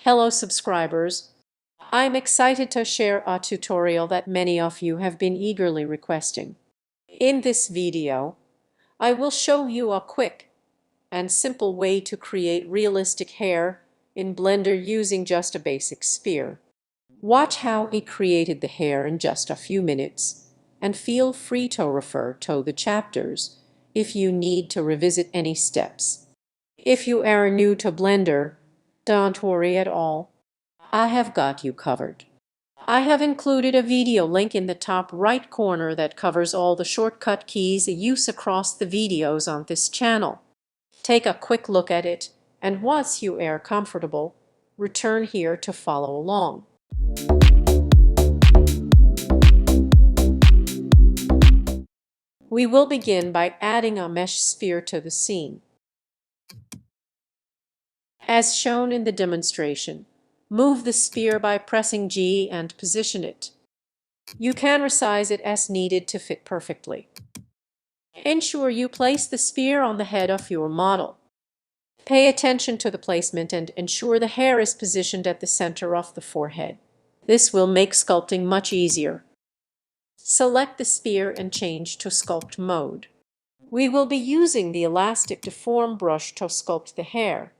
Hello subscribers, I'm excited to share a tutorial that many of you have been eagerly requesting. In this video, I will show you a quick and simple way to create realistic hair in Blender using just a basic sphere. Watch how it created the hair in just a few minutes, and feel free to refer to the chapters if you need to revisit any steps. If you are new to Blender, don't worry at all. I have got you covered. I have included a video link in the top right corner that covers all the shortcut keys used across the videos on this channel. Take a quick look at it, and once you are comfortable, return here to follow along. We will begin by adding a mesh sphere to the scene. As shown in the demonstration, move the sphere by pressing G and position it. You can resize it as needed to fit perfectly. Ensure you place the sphere on the head of your model. Pay attention to the placement and ensure the hair is positioned at the center of the forehead. This will make sculpting much easier. Select the sphere and change to Sculpt mode. We will be using the Elastic Deform brush to sculpt the hair.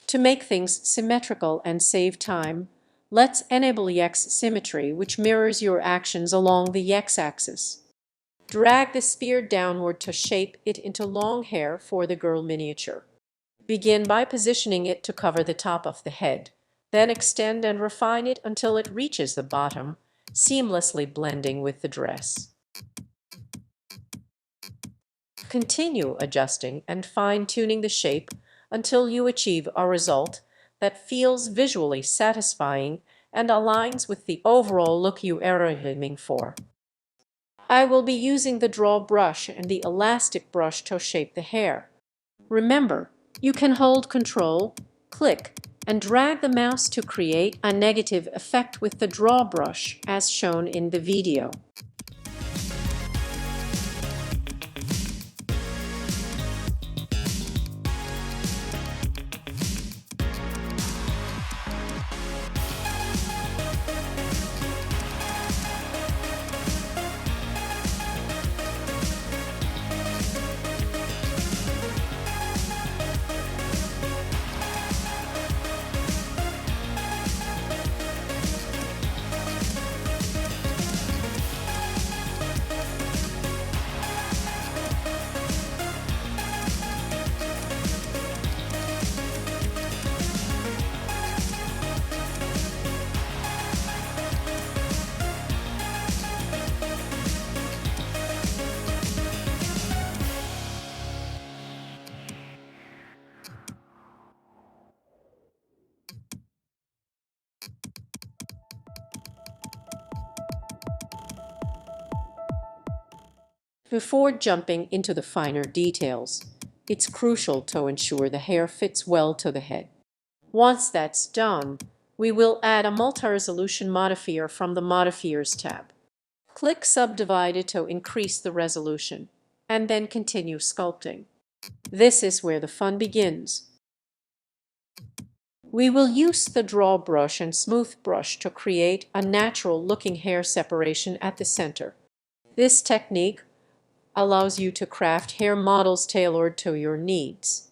To make things symmetrical and save time, let's enable X symmetry, which mirrors your actions along the X-axis. Drag the sphere downward to shape it into long hair for the girl miniature. Begin by positioning it to cover the top of the head, then extend and refine it until it reaches the bottom, seamlessly blending with the dress. Continue adjusting and fine-tuning the shape until you achieve a result that feels visually satisfying and aligns with the overall look you are aiming for. I will be using the Draw brush and the Elastic brush to shape the hair. Remember, you can hold Ctrl, click, and drag the mouse to create a negative effect with the Draw brush, as shown in the video. Before jumping into the finer details, it's crucial to ensure the hair fits well to the head. Once that's done, we will add a multi-resolution modifier from the Modifiers tab. Click Subdivided to increase the resolution, and then continue sculpting. This is where the fun begins. We will use the Draw brush and Smooth brush to create a natural-looking hair separation at the center. This technique allows you to craft hair models tailored to your needs.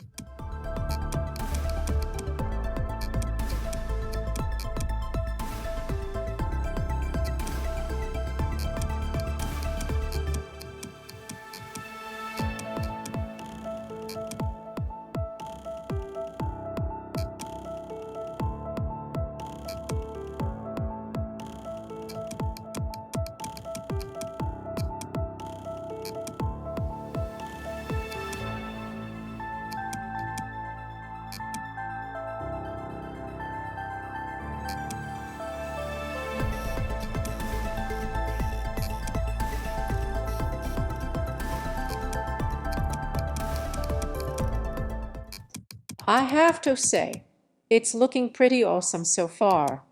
I have to say, it's looking pretty awesome so far.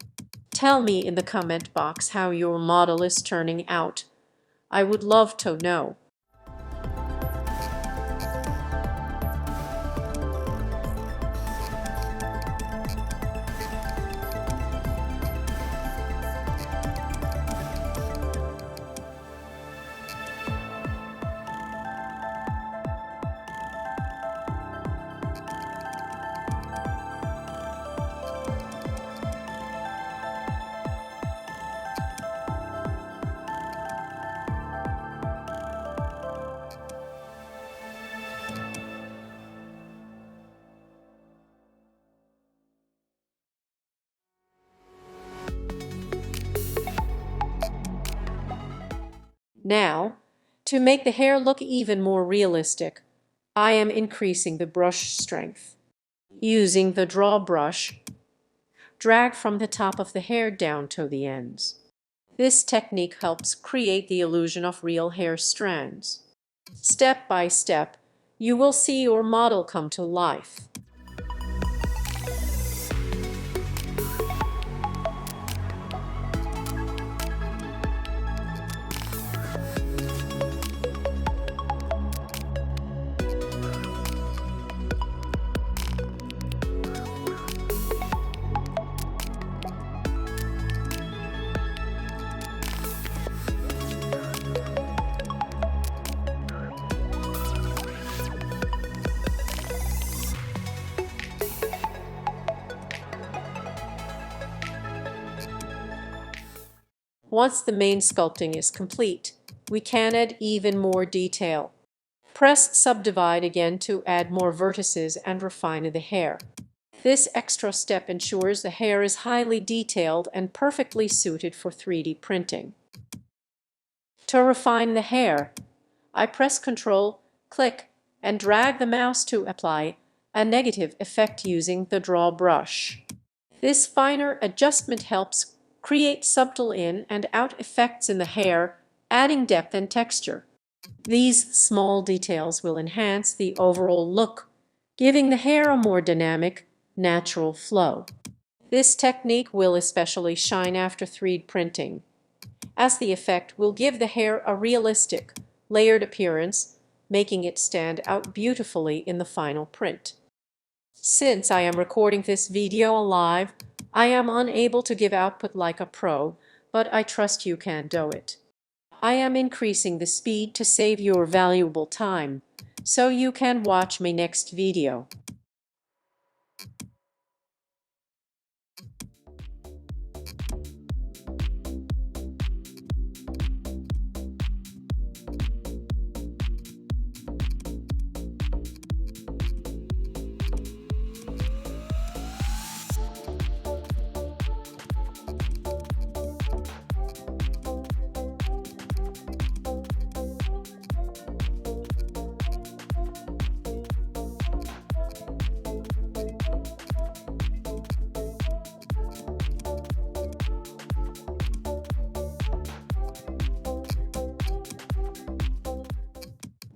Tell me in the comment box how your model is turning out. I would love to know. Now, to make the hair look even more realistic, I am increasing the brush strength. Using the draw brush, drag from the top of the hair down to the ends. This technique helps create the illusion of real hair strands. Step by step, you will see your model come to life. Once the main sculpting is complete, we can add even more detail. Press Subdivide again to add more vertices and refine the hair. This extra step ensures the hair is highly detailed and perfectly suited for 3D printing. To refine the hair, I press Ctrl, click, and drag the mouse to apply a negative effect using the draw brush. This finer adjustment helps create subtle in and out effects in the hair, adding depth and texture. These small details will enhance the overall look, giving the hair a more dynamic, natural flow. This technique will especially shine after 3D printing, as the effect will give the hair a realistic, layered appearance, making it stand out beautifully in the final print. Since I am recording this video live, I am unable to give output like a pro, but I trust you can do it. I am increasing the speed to save your valuable time, so you can watch my next video.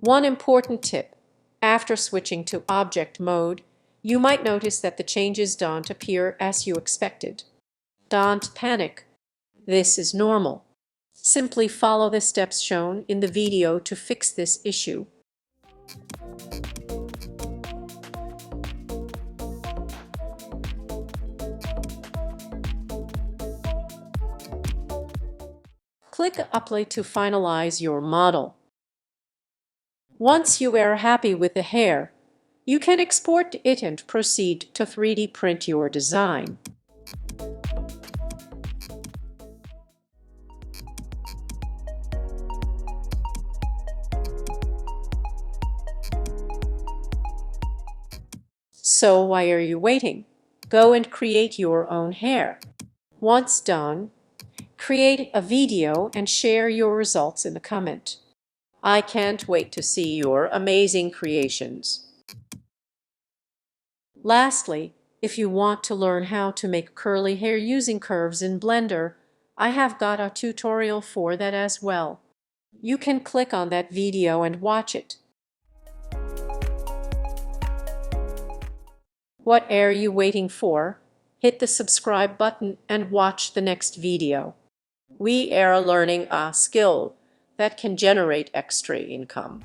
One important tip: after switching to object mode, you might notice that the changes don't appear as you expected. Don't panic. This is normal. Simply follow the steps shown in the video to fix this issue. Click Apply to finalize your model. Once you are happy with the hair, you can export it and proceed to 3D print your design. So why are you waiting? Go and create your own hair. Once done, create a video and share your results in the comment. I can't wait to see your amazing creations. Lastly, if you want to learn how to make curly hair using curves in Blender, I have got a tutorial for that as well. You can click on that video and watch it. What are you waiting for? Hit the subscribe button and watch the next video. We are learning a skill that can generate extra income.